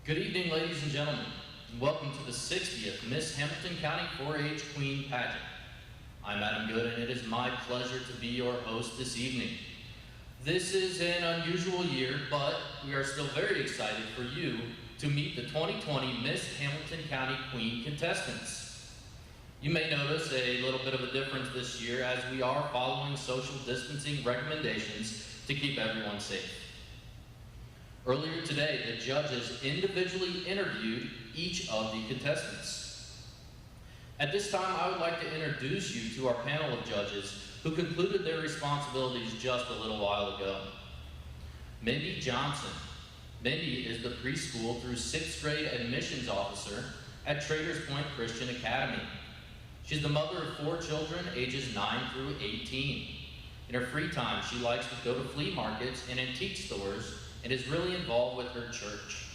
Good evening, ladies and gentlemen, and welcome to the 60th Miss Hamilton County 4-H Queen Pageant. I'm Adam Good, and it is my pleasure to be your host this evening. This is an unusual year, but we are still very excited for you to meet the 2020 Miss Hamilton County Queen contestants. You may notice a little bit of a difference this year as we are following social distancing recommendations to keep everyone safe. Earlier today, the judges individually interviewed each of the contestants. At this time, I would like to introduce you to our panel of judges who concluded their responsibilities just a little while ago. Mindy Johnson. Mindy is the preschool through 6th grade admissions officer at Traders Point Christian Academy. She's the mother of 4 children ages 9 through 18. In her free time, she likes to go to flea markets and antique stores and is really involved with her church.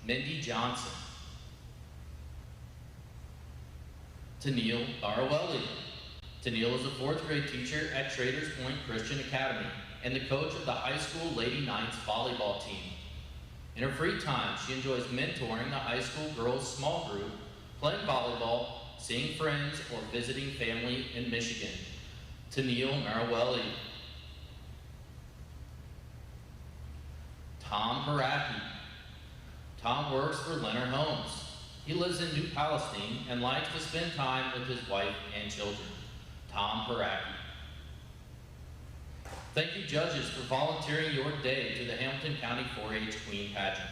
Mindy Johnson. Tennille Barwelli. Tennille is a 4th grade teacher at Traders Point Christian Academy and the coach of the high school Lady Knights volleyball team. In her free time, she enjoys mentoring the high school girls small group, playing volleyball, seeing friends, or visiting family in Michigan. Tennille Marawelli. Tom Haraki. Tom works for Leonard Homes. He lives in New Palestine and likes to spend time with his wife and children. Tom Haraki. Thank you, judges, for volunteering your day to the Hamilton County 4-H Queen Pageant.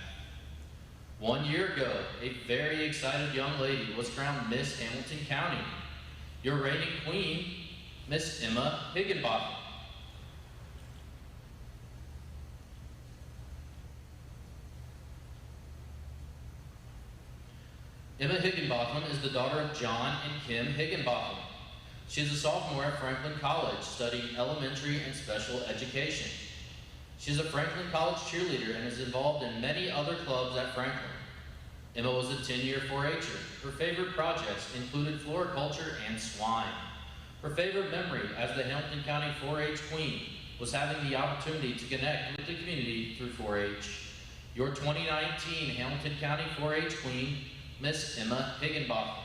1 year ago, a very excited young lady was crowned Miss Hamilton County. Your reigning queen, Miss Emma Higginbotham. Emma Higginbotham is the daughter of John and Kim Higginbotham. She is a sophomore at Franklin College, studying elementary and special education. She is a Franklin College cheerleader and is involved in many other clubs at Franklin. Emma was a 10-year 4-H'er. Her favorite projects included floriculture and swine. Her favorite memory as the Hamilton County 4-H Queen was having the opportunity to connect with the community through 4-H. Your 2019 Hamilton County 4-H Queen, Miss Emma Higginbotham.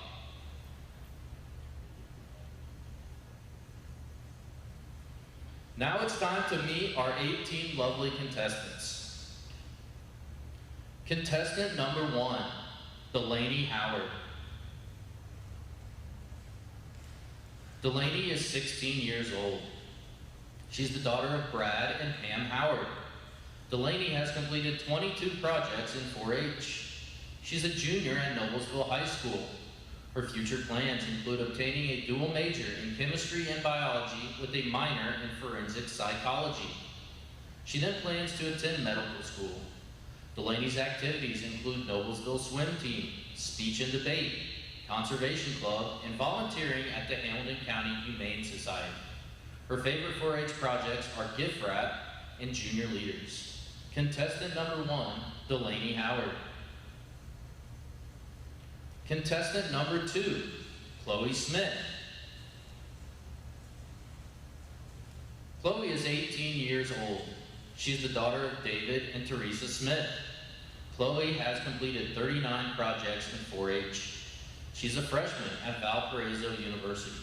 Now it's time to meet our 18 lovely contestants. Contestant number 1, Delaney Howard. Delaney is 16 years old. She's the daughter of Brad and Pam Howard. Delaney has completed 22 projects in 4-H. She's a junior at Noblesville High School. Her future plans include obtaining a dual major in chemistry and biology with a minor in forensic psychology. She then plans to attend medical school. Delaney's activities include Noblesville swim team, speech and debate, conservation club, and volunteering at the Hamilton County Humane Society. Her favorite 4-H projects are gift wrap and junior leaders. Contestant number 1, Delaney Howard. Contestant number 2, Chloe Smith. Chloe is 18 years old. She's the daughter of David and Teresa Smith. Chloe has completed 39 projects in 4-H. She's a freshman at Valparaiso University.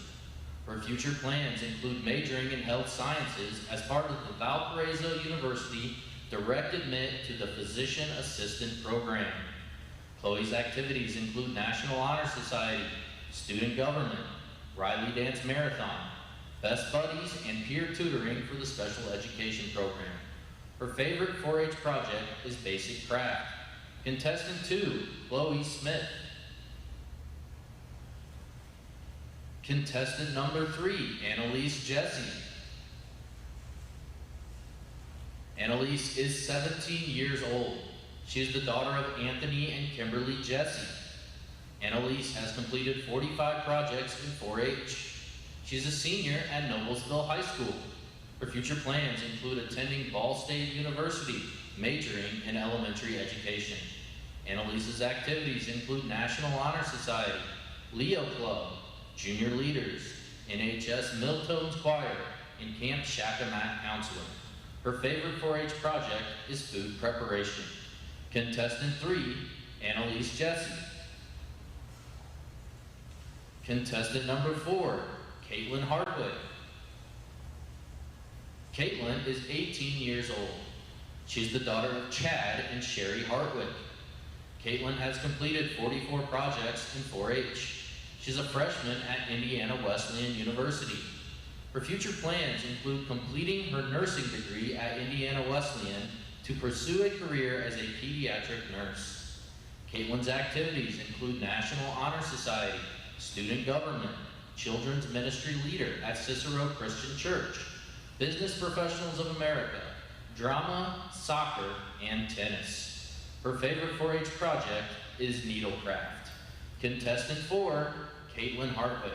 Her future plans include majoring in health sciences as part of the Valparaiso University Direct Admit to the Physician Assistant Program. Chloe's activities include National Honor Society, student government, Riley Dance Marathon, Best Buddies, and peer tutoring for the special education program. Her favorite 4-H project is basic craft. Contestant 2, Chloe Smith. Contestant number 3, Annalise Jesse. Annalise is 17 years old. She is the daughter of Anthony and Kimberly Jesse. Annalise has completed 45 projects in 4-H. She's a senior at Noblesville High School. Her future plans include attending Ball State University, majoring in elementary education. Annalise's activities include National Honor Society, Leo Club, Junior Leaders, NHS Milltones Choir, and Camp Shakamak Counseling. Her favorite 4-H project is food preparation. Contestant 3, Annalise Jesse. Contestant number 4, Kaitlyn Hardwick. Kaitlyn is 18 years old. She's the daughter of Chad and Sherry Hardwick. Kaitlyn has completed 44 projects in 4-H. She's a freshman at Indiana Wesleyan University. Her future plans include completing her nursing degree at Indiana Wesleyan to pursue a career as a pediatric nurse. Kaitlyn's activities include National Honor Society, student government, children's ministry leader at Cicero Christian Church, Business Professionals of America, drama, soccer, and tennis. Her favorite 4-H project is needlecraft. Contestant 4, Kaitlyn Hartwig.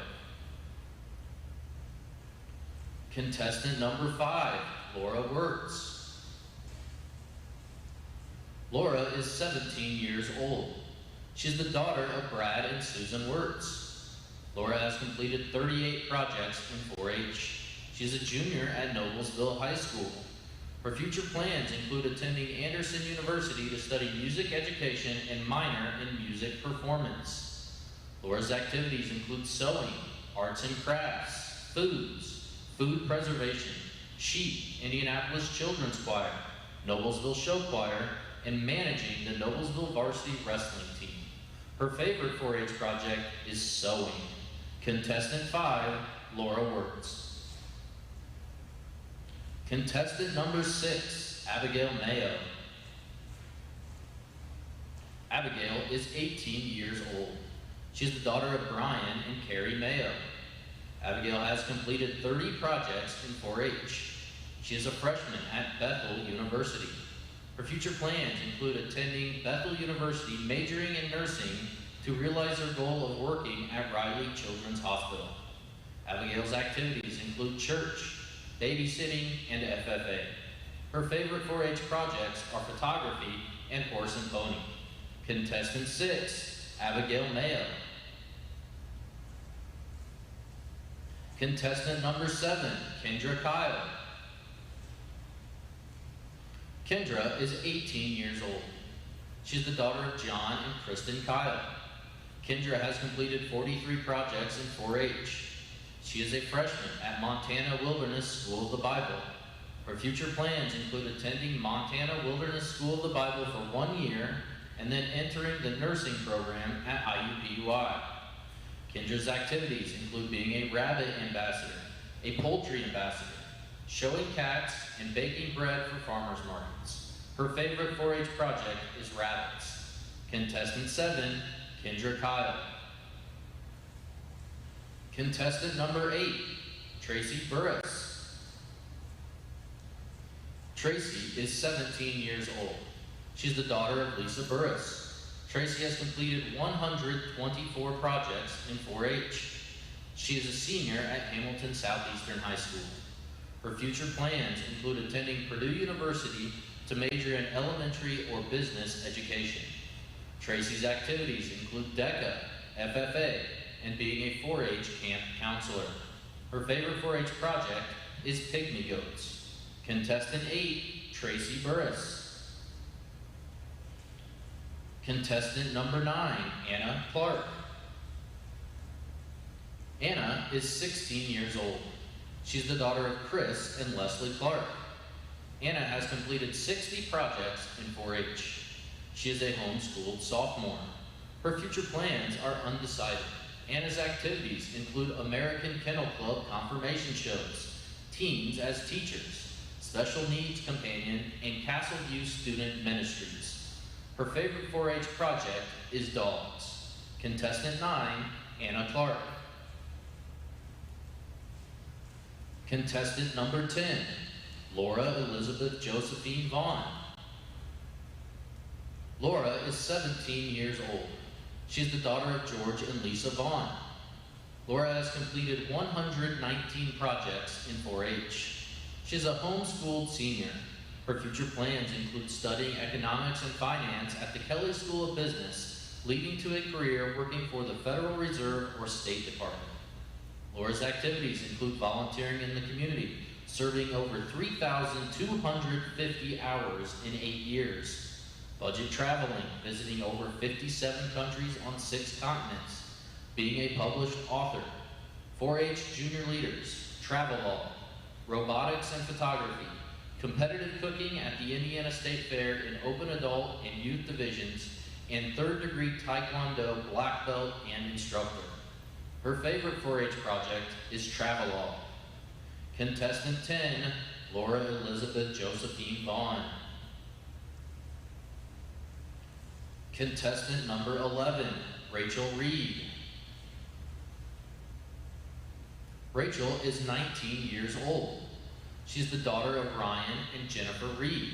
Contestant number 5, Laura Wirtz. Laura is 17 years old. She's the daughter of Brad and Susan Wirtz. Laura has completed 38 projects in 4-H. She's a junior at Noblesville High School. Her future plans include attending Anderson University to study music education and minor in music performance. Laura's activities include sewing, arts and crafts, food preservation, sheep, Indianapolis Children's Choir, Noblesville Show Choir, and managing the Noblesville varsity wrestling team. Her favorite 4-H project is sewing. Contestant 5, Laura Wirtz. Contestant number 6, Abigail Mayo. Abigail is 18 years old. She's the daughter of Brian and Carrie Mayo. Abigail has completed 30 projects in 4-H. She is a freshman at Bethel University. Her future plans include attending Bethel University, majoring in nursing to realize her goal of working at Riley Children's Hospital. Abigail's activities include church, babysitting, and FFA. Her favorite 4-H projects are photography and horse and pony. Contestant 6, Abigail Mayo. Contestant number 7, Kyndra Kyle. Kyndra is 18 years old. She's the daughter of John and Kristen Kyle. Kyndra has completed 43 projects in 4-H. She is a freshman at Montana Wilderness School of the Bible. Her future plans include attending Montana Wilderness School of the Bible for 1 year and then entering the nursing program at IUPUI. Kyndra's activities include being a rabbit ambassador, a poultry ambassador, showing cats, and baking bread for farmers markets. Her favorite 4-H project is rabbits. Contestant 7, Kyndra Kyle. Contestant number 8, Tracey Brooks. Tracey is 17 years old. She's the daughter of Lisa Burris. Tracey has completed 124 projects in 4-H. She is a senior at Hamilton Southeastern High School. Her future plans include attending Purdue University to major in elementary or business education. Tracey's activities include DECA, FFA, and being a 4-H camp counselor. Her favorite 4-H project is pygmy goats. Contestant 8, Tracey Burris. Contestant number 9, Anna Clark. Anna is 16 years old. She's the daughter of Chris and Leslie Clark. Anna has completed 60 projects in 4-H. She is a homeschooled sophomore. Her future plans are undecided. Anna's activities include American Kennel Club confirmation shows, teens as teachers, special needs companion, and Castle View student ministries. Her favorite 4-H project is dogs. Contestant 9, Anna Clark. Contestant number 10, Laura Elizabeth Josephine Vaughn. Laura is 17 years old. She's the daughter of George and Lisa Vaughn. Laura has completed 119 projects in 4-H. She's a homeschooled senior. Her future plans include studying economics and finance at the Kelley School of Business, leading to a career working for the Federal Reserve or State Department. Laura's activities include volunteering in the community, serving over 3,250 hours in 8 years. budget traveling, visiting over 57 countries on 6 continents, being a published author, 4-H junior leaders, travel robotics and photography, competitive cooking at the Indiana State Fair in open adult and youth divisions, and 3rd degree Taekwondo black belt and instructor. Her favorite 4-H project is Travelog. Contestant 10, Laura Elizabeth Josephine Vaughn. Contestant number 11, Rachel Reed. Rachel is 19 years old. She's the daughter of Ryan and Jennifer Reed.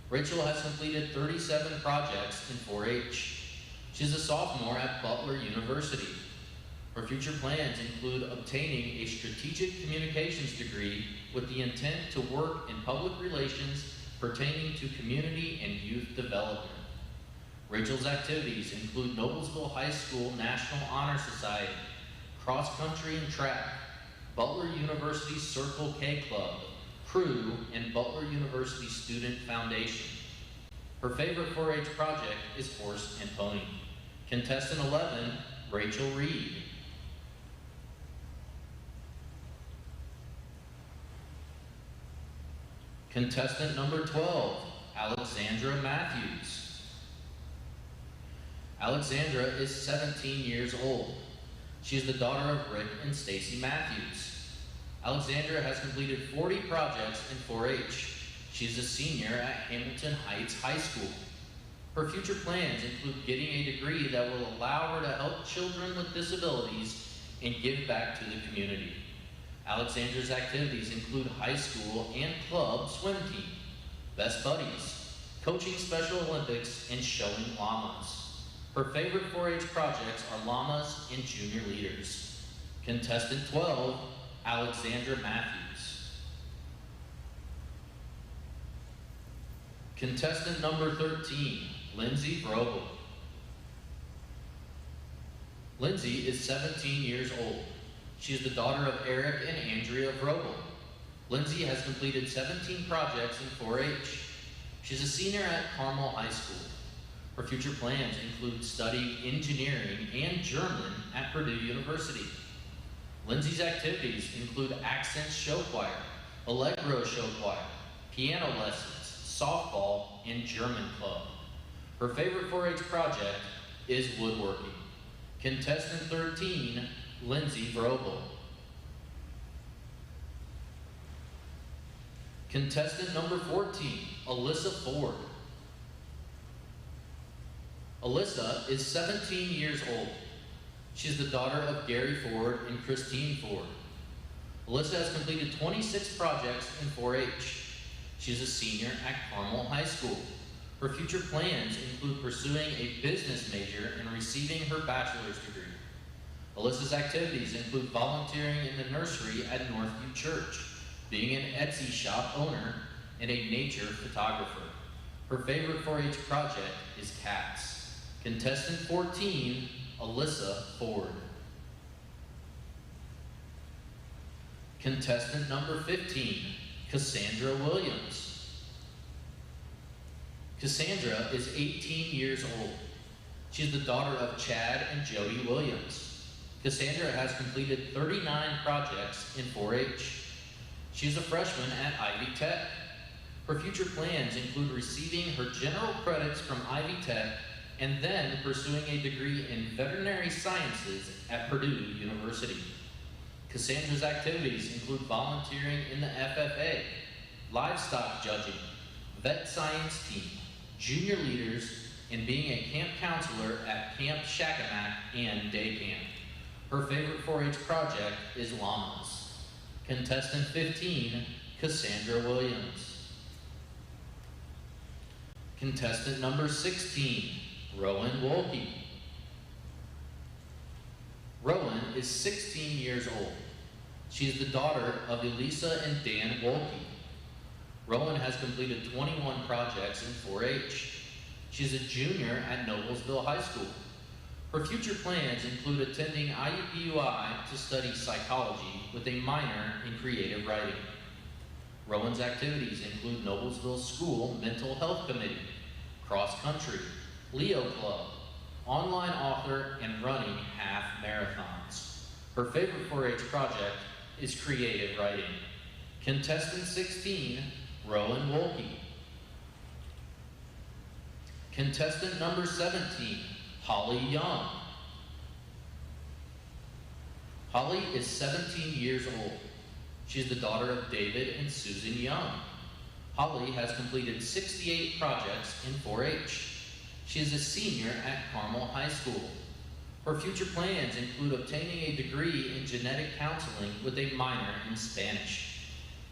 Rachel has completed 37 projects in 4-H. She's a sophomore at Butler University. Her future plans include obtaining a strategic communications degree with the intent to work in public relations pertaining to community and youth development. Rachel's activities include Noblesville High School National Honor Society, cross country and track, Butler University Circle K Club, Crew, and Butler University Student Foundation. Her favorite 4-H project is Horse and Pony. Contestant 11, Rachel Reed. Contestant number 12, Alexandra Matthews. Alexandra is 17 years old. She is the daughter of Rick and Stacy Matthews. Alexandra has completed 40 projects in 4-H. She's a senior at Hamilton Heights High School. Her future plans include getting a degree that will allow her to help children with disabilities and give back to the community. Alexandra's activities include high school and club swim team, best buddies, coaching Special Olympics, and showing llamas. Her favorite 4-H projects are llamas and junior leaders. Contestant 12, Alexandra Matthews. Contestant number 13, Lindsey Bravo. Lindsey is 17 years old. She is the daughter of Eric and Andrea Vrobel. Lindsey has completed 17 projects in 4-H. She's a senior at Carmel High School. Her future plans include studying engineering and German at Purdue University. Lindsey's activities include accent show choir, Allegro show choir, piano lessons, softball, and German club. Her favorite 4-H project is woodworking. Contestant 13, Lindsey Vrobel. Contestant number 14, Alyssa Ford. Alyssa is 17 years old. She's the daughter of Gary Ford and Christine Ford. Alyssa has completed 26 projects in 4-H. She's a senior at Carmel High School. Her future plans include pursuing a business major and receiving her bachelor's degree. Alyssa's activities include volunteering in the nursery at Northview Church, being an Etsy shop owner, and a nature photographer. Her favorite 4-H project is cats. Contestant 14, Alyssa Ford. Contestant number 15, Cassandra Williams. Cassandra is 18 years old. She's the daughter of Chad and Jody Williams. Cassandra has completed 39 projects in 4-H. She's a freshman at Ivy Tech. Her future plans include receiving her general credits from Ivy Tech and then pursuing a degree in veterinary sciences at Purdue University. Cassandra's activities include volunteering in the FFA, livestock judging, vet science team, junior leaders, and being a camp counselor at Camp Shakamak and Day Camp. Her favorite 4-H project is llamas. Contestant 15, Cassandra Williams. Contestant number 16, Rowan Wolfy. Rowan is 16 years old. She is the daughter of Elisa and Dan Wolfy. Rowan has completed 21 projects in 4-H. She's a junior at Noblesville High School. Her future plans include attending IUPUI to study psychology with a minor in creative writing. Rowan's activities include Noblesville School Mental Health Committee, cross country, Leo Club, online author, and running half marathons. Her favorite 4-H project is creative writing. Contestant 16, Roland Wolfy. Contestant number 17, Holly Young. Holly is 17 years old. She's the daughter of David and Susan Young. Holly has completed 68 projects in 4-H. She is a senior at Carmel High School. Her future plans include obtaining a degree in genetic counseling with a minor in Spanish.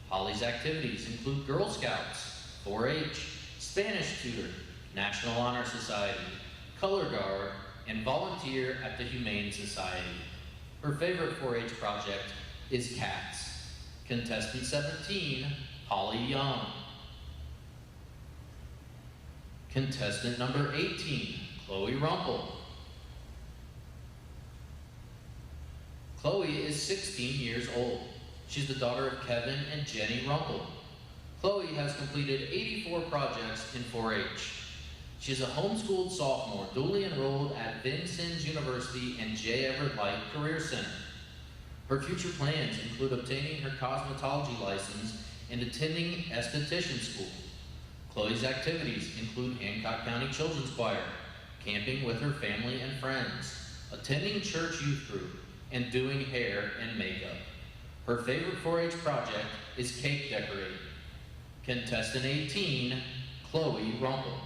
Holly's activities include Girl Scouts, 4-H, Spanish tutor, National Honor Society, color guard, and volunteer at the Humane Society. Her favorite 4-H project is cats. Contestant 17, Holly Young. Contestant number 18, Chloe Runkle. Chloe is 16 years old. She's the daughter of Kevin and Jenny Runkle. Chloe has completed 84 projects in 4-H. She is a homeschooled sophomore, duly enrolled at Vincennes University and J. Everett Light Career Center. Her future plans include obtaining her cosmetology license and attending esthetician school. Chloe's activities include Hancock County Children's Choir, camping with her family and friends, attending church youth group, and doing hair and makeup. Her favorite 4-H project is cake decorating. Contestant 18, Chloe Runkle.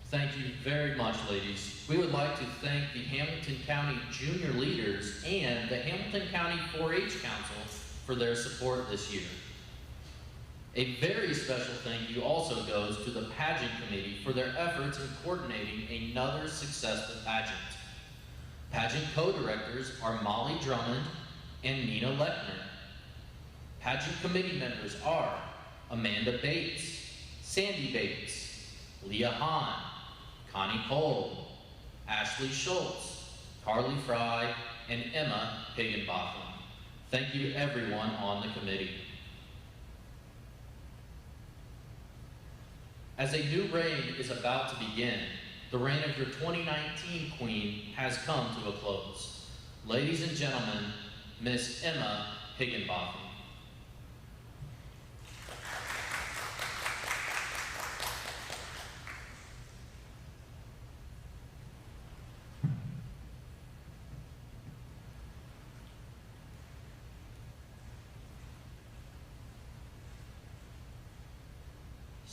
Thank you very much, ladies. We would like to thank the Hamilton County Junior Leaders and the Hamilton County 4-H Council for their support this year. A very special thank you also goes to the Pageant Committee for their efforts in coordinating another successful pageant. Pageant co-directors are Molly Drummond and Nina Lechner. Pageant committee members are Amanda Bates, Sandy Bates, Leah Hahn, Connie Cole, Ashley Schultz, Carly Fry, and Emma Higginbotham. Thank you everyone on the committee. As a new reign is about to begin, the reign of your 2019 queen has come to a close. Ladies and gentlemen, Miss Emma Higginbotham.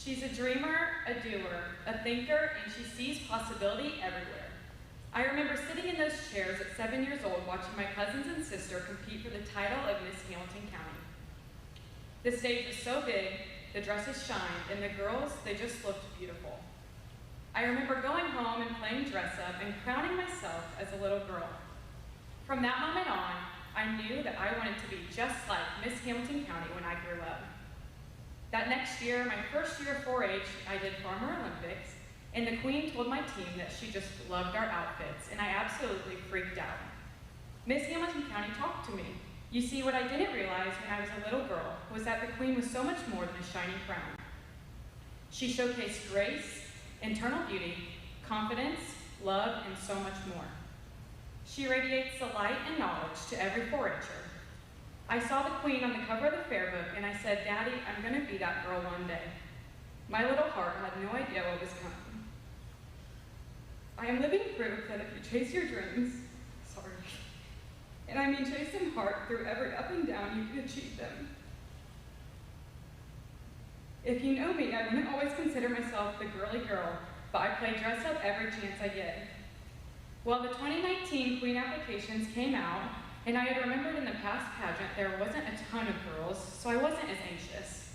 She's a dreamer, a doer, a thinker, and she sees possibility everywhere. I remember sitting in those chairs at 7 years old watching my cousins and sister compete for the title of Miss Hamilton County. The stage was so big, the dresses shined, and the girls, they just looked beautiful. I remember going home and playing dress up and crowning myself as a little girl. From that moment on, I knew that I wanted to be just like Miss Hamilton County when I grew up. That next year, my first year of 4-H, I did Farmer Olympics, and the queen told my team that she just loved our outfits, and I absolutely freaked out. Miss Hamilton County talked to me. You see, what I didn't realize when I was a little girl was that the queen was so much more than a shiny crown. She showcased grace, internal beauty, confidence, love, and so much more. She radiates the light and knowledge to every 4-H'er. I saw the queen on the cover of the fair book, and I said, Daddy, I'm going to be that girl one day. My little heart had no idea what was coming. I am living proof that if you chase your dreams, and I mean chase them hard through every up and down, you can achieve them. If you know me, I wouldn't always consider myself the girly girl, but I play dress up every chance I get. Well, the 2019 queen applications came out, and I had remembered in the past pageant there wasn't a ton of girls, so I wasn't as anxious.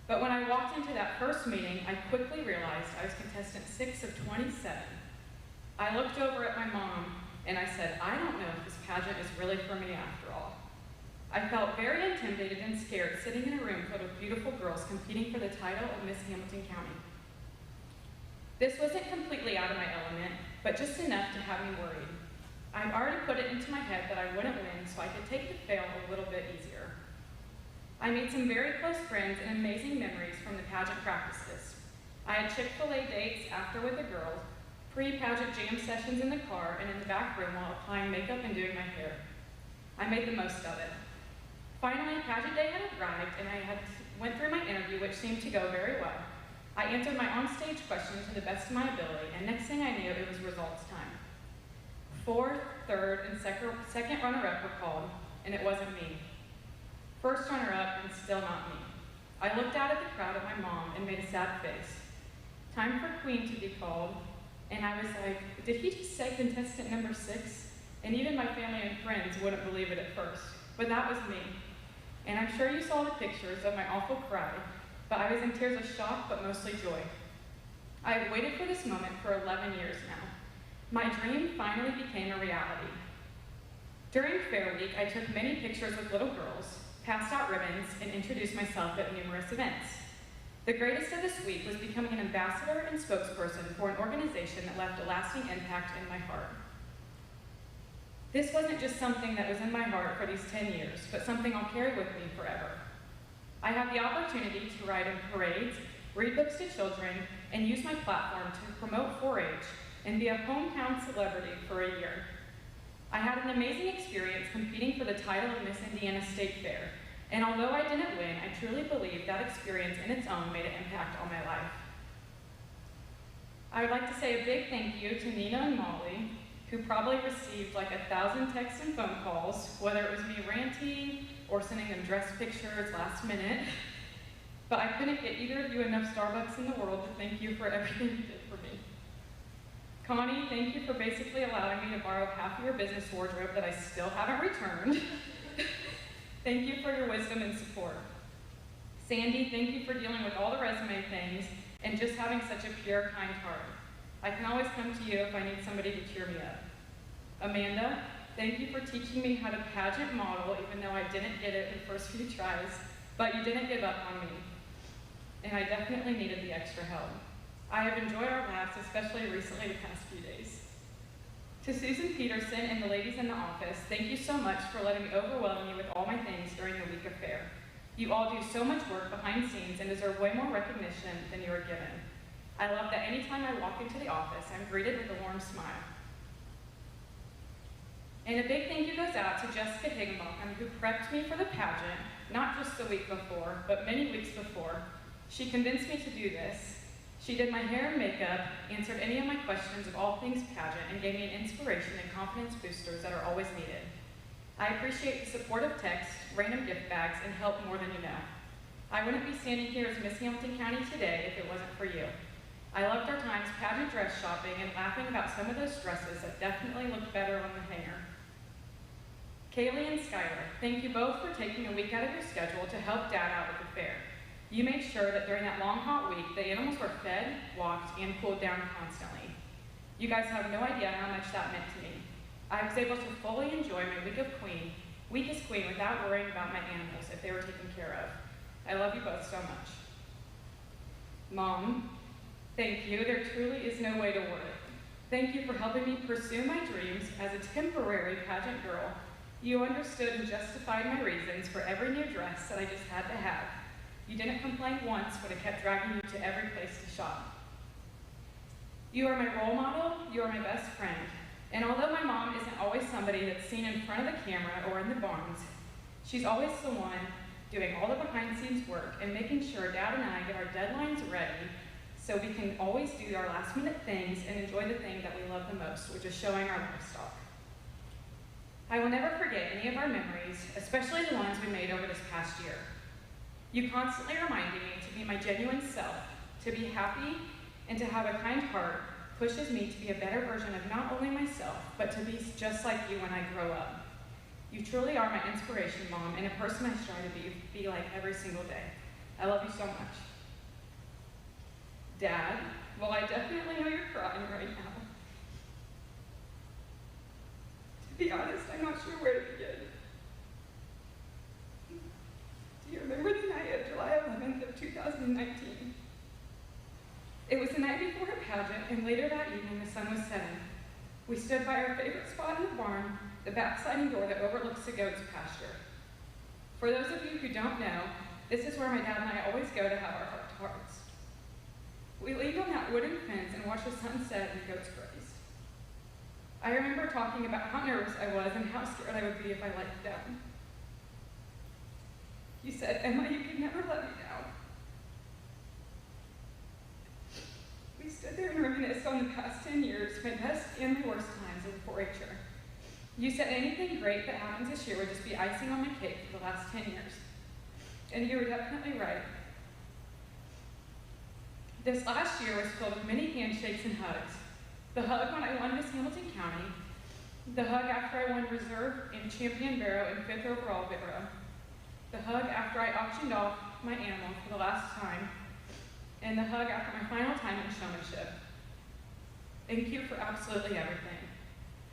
But when I walked into that first meeting, I quickly realized I was contestant 6 of 27. I looked over at my mom, and I said, I don't know if this pageant is really for me after all. I felt very intimidated and scared sitting in a room filled with beautiful girls competing for the title of Miss Hamilton County. This wasn't completely out of my element, but just enough to have me worried. I'd already put it into my head that I wouldn't win, so I could take the fail a little bit easier. I made some very close friends and amazing memories from the pageant practices. I had Chick-fil-A dates after with the girls, pre-pageant jam sessions in the car, and in the back room while applying makeup and doing my hair. I made the most of it. Finally, pageant day had arrived, and I went through my interview, which seemed to go very well. I answered my on-stage question to the best of my ability, and next thing I knew, it was results time. Fourth, third, and second runner-up were called, and it wasn't me. First runner-up, and still not me. I looked out at the crowd at my mom and made a sad face. Time for Queen to be called, and I was like, did he just say contestant number 6? And even my family and friends wouldn't believe it at first, but that was me. And I'm sure you saw the pictures of my awful cry, but I was in tears of shock, but mostly joy. I have waited for this moment for 11 years now. My dream finally became a reality. During Fair Week, I took many pictures with little girls, passed out ribbons, and introduced myself at numerous events. The greatest of this week was becoming an ambassador and spokesperson for an organization that left a lasting impact in my heart. This wasn't just something that was in my heart for these 10 years, but something I'll carry with me forever. I have the opportunity to ride in parades, read books to children, and use my platform to promote 4-H and be a hometown celebrity for a year. I had an amazing experience competing for the title of Miss Indiana State Fair, and although I didn't win, I truly believe that experience in its own made an impact on my life. I would like to say a big thank you to Nina and Molly, who probably received like 1,000 texts and phone calls, whether it was me ranting or sending them dress pictures last minute. But I couldn't get either of you enough Starbucks in the world to thank you for everything you did for me. Connie, thank you for basically allowing me to borrow half of your business wardrobe that I still haven't returned. Thank you for your wisdom and support. Sandy, thank you for dealing with all the resume things and just having such a pure, kind heart. I can always come to you if I need somebody to cheer me up. Amanda, thank you for teaching me how to pageant model, even though I didn't get it the first few tries, but you didn't give up on me. And I definitely needed the extra help. I have enjoyed our laughs, especially recently the past few days. To Susan Peterson and the ladies in the office, thank you so much for letting me overwhelm you with all my things during the week of fair. You all do so much work behind scenes and deserve way more recognition than you are given. I love that anytime I walk into the office, I'm greeted with a warm smile. And a big thank you goes out to Jessica Higginbotham, who prepped me for the pageant, not just the week before, but many weeks before. She convinced me to do this. She did my hair and makeup, answered any of my questions of all things pageant, and gave me an inspiration and confidence boosters that are always needed. I appreciate the supportive text, random gift bags, and help more than you know. I wouldn't be standing here as Miss Hamilton County today if it wasn't for you. I loved our times pageant dress shopping and laughing about some of those dresses that definitely looked better on the hanger. Kaylee and Skylar, thank you both for taking a week out of your schedule to help Dad out with the fair. You made sure that during that long, hot week, the animals were fed, walked, and cooled down constantly. You guys have no idea how much that meant to me. I was able to fully enjoy my week as queen without worrying about my animals if they were taken care of. I love you both so much. Mom, thank you. There truly is no way to word it. Thank you for helping me pursue my dreams as a temporary pageant girl. You understood and justified my reasons for every new dress that I just had to have. You didn't complain once when I kept dragging you to every place to shop. You are my role model, you are my best friend. And although my mom isn't always somebody that's seen in front of the camera or in the barns, she's always the one doing all the behind-the-scenes work and making sure Dad and I get our deadlines ready so we can always do our last-minute things and enjoy the thing that we love the most, which is showing our livestock. I will never forget any of our memories, especially the ones we made over this past year. You constantly reminding me to be my genuine self, to be happy, and to have a kind heart pushes me to be a better version of not only myself, but to be just like you when I grow up. You truly are my inspiration, Mom, and a person I strive to be like every single day. I love you so much. Dad, well, I definitely know you're crying right now. To be honest, I'm not sure where to begin. Do you remember the night of July 11th of 2019? It was the night before her pageant, and later that evening the sun was setting. We stood by our favorite spot in the barn, the back sliding door that overlooks the goat's pasture. For those of you who don't know, this is where my dad and I always go to have our heart-to-hearts. We leaned on that wooden fence and watched the sunset and the goats graze. I remember talking about how nervous I was and how scared I would be if I let you down. You said, "Emma, you can never let me down." We stood there and reminisced on the past 10 years, my best and my worst times as a 4-H'er. You said anything great that happens this year would just be icing on my cake for the last 10 years. And you were definitely right. This last year was filled with many handshakes and hugs. The hug when I won Miss Hamilton County, the hug after I won Reserve and Champion Barrow and 5th overall Barrow, the hug after I auctioned off my animal for the last time, and the hug after my final time in showmanship. Thank you for absolutely everything.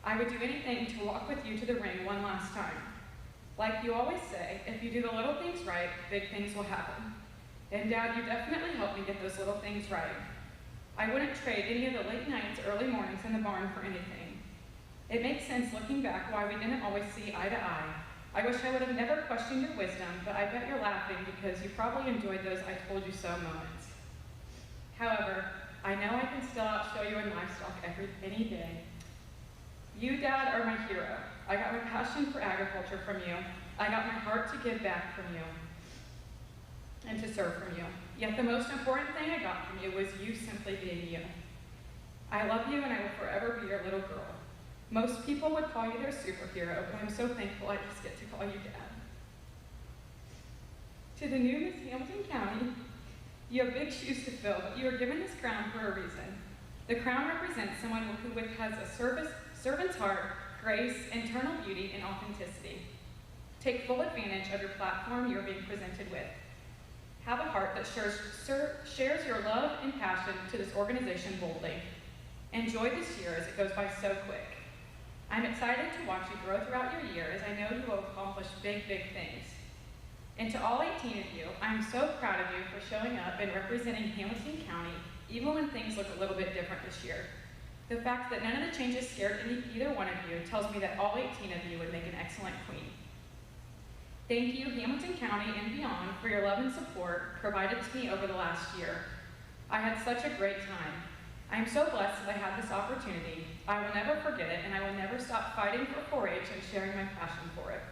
I would do anything to walk with you to the ring one last time. Like you always say, if you do the little things right, big things will happen. And Dad, you definitely helped me get those little things right. I wouldn't trade any of the late nights, early mornings in the barn for anything. It makes sense looking back why we didn't always see eye to eye. I wish I would have never questioned your wisdom, but I bet you're laughing because you probably enjoyed those I told you so moments. However, I know I can still outshow you in livestock any day. You, Dad, are my hero. I got my passion for agriculture from you. I got my heart to give back from you and to serve from you. Yet the most important thing I got from you was you simply being you. I love you and I will forever be your little girl. Most people would call you their superhero, but I'm so thankful I just get to call you Dad. To the new Miss Hamilton County, you have big shoes to fill, but you are given this crown for a reason. The crown represents someone who has a servant's heart, grace, internal beauty, and authenticity. Take full advantage of your platform you are being presented with. Have a heart that shares your love and passion to this organization boldly. Enjoy this year as it goes by so quick. I'm excited to watch you grow throughout your year as I know you will accomplish big, big things. And to all 18 of you, I'm so proud of you for showing up and representing Hamilton County, even when things look a little bit different this year. The fact that none of the changes scared either one of you tells me that all 18 of you would make an excellent queen. Thank you, Hamilton County and beyond, for your love and support provided to me over the last year. I had such a great time. I am so blessed that I had this opportunity. I will never forget it, and I will never stop fighting for 4-H and sharing my passion for it.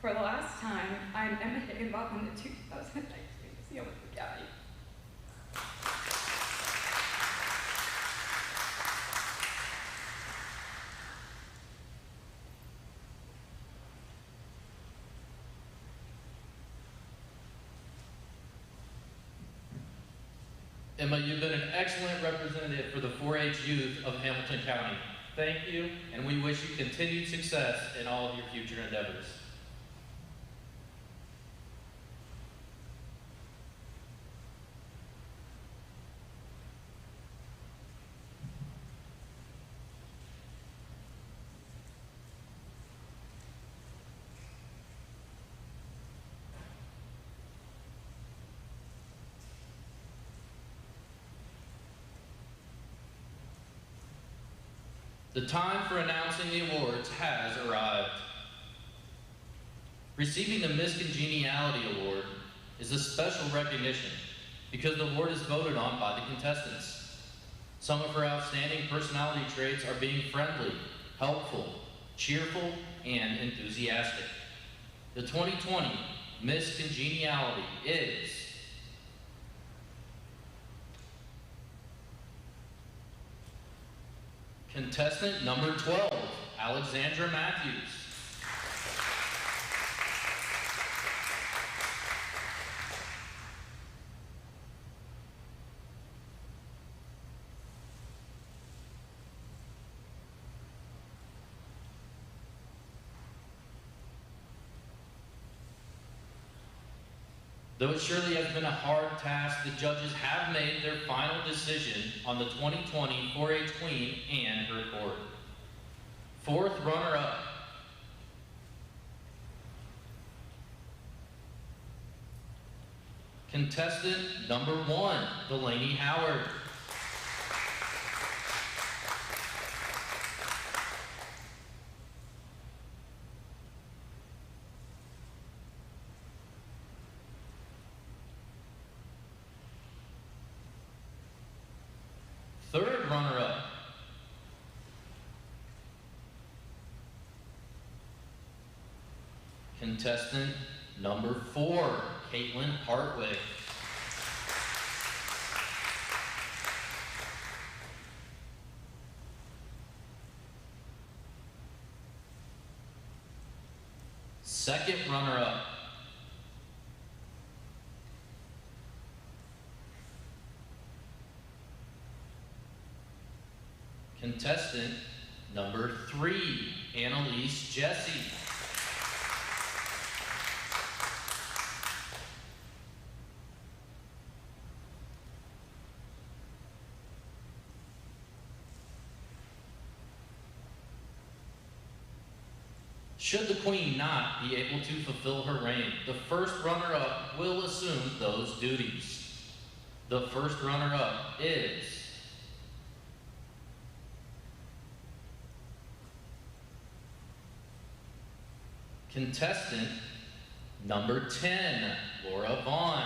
For the last time, I am Emma Higginbotham, the 2019 Miss Hamilton County. Emma, you've been an excellent representative for the 4-H youth of Hamilton County. Thank you, and we wish you continued success in all of your future endeavors. The time for announcing the awards has arrived. Receiving the Miss Congeniality Award is a special recognition because the award is voted on by the contestants. Some of her outstanding personality traits are being friendly, helpful, cheerful, and enthusiastic. The 2020 Miss Congeniality is contestant number 12, Alexandra Matthews. Though it surely has been a hard task, the judges have made their final decision on the 2020 4-H Queen and her court. Fourth runner-up, contestant number 1, Delaney Howard. runner-up. Contestant number 4, Kaitlyn Hartwig. Second runner-up. Contestant number 3, Annalise Jesse. Should the Queen not be able to fulfill her reign, the first runner-up will assume those duties. The first runner-up is contestant number 10, Laura Vaughn.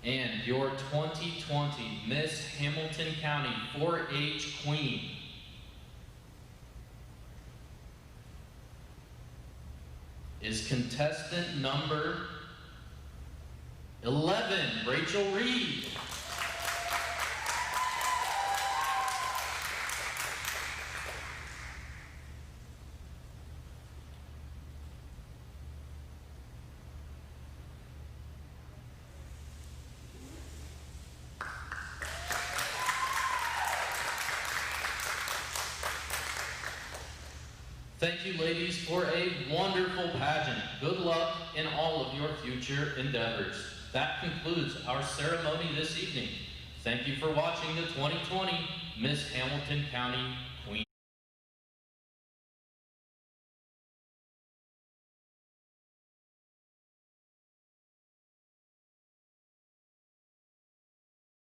And your 2020 Miss Hamilton County 4-H Queen is contestant number 11, Rachel Reed. Thank you, ladies, for a wonderful pageant. Good luck in all of your future endeavors. That concludes our ceremony this evening. Thank you for watching the 2020 Miss Hamilton County Queen.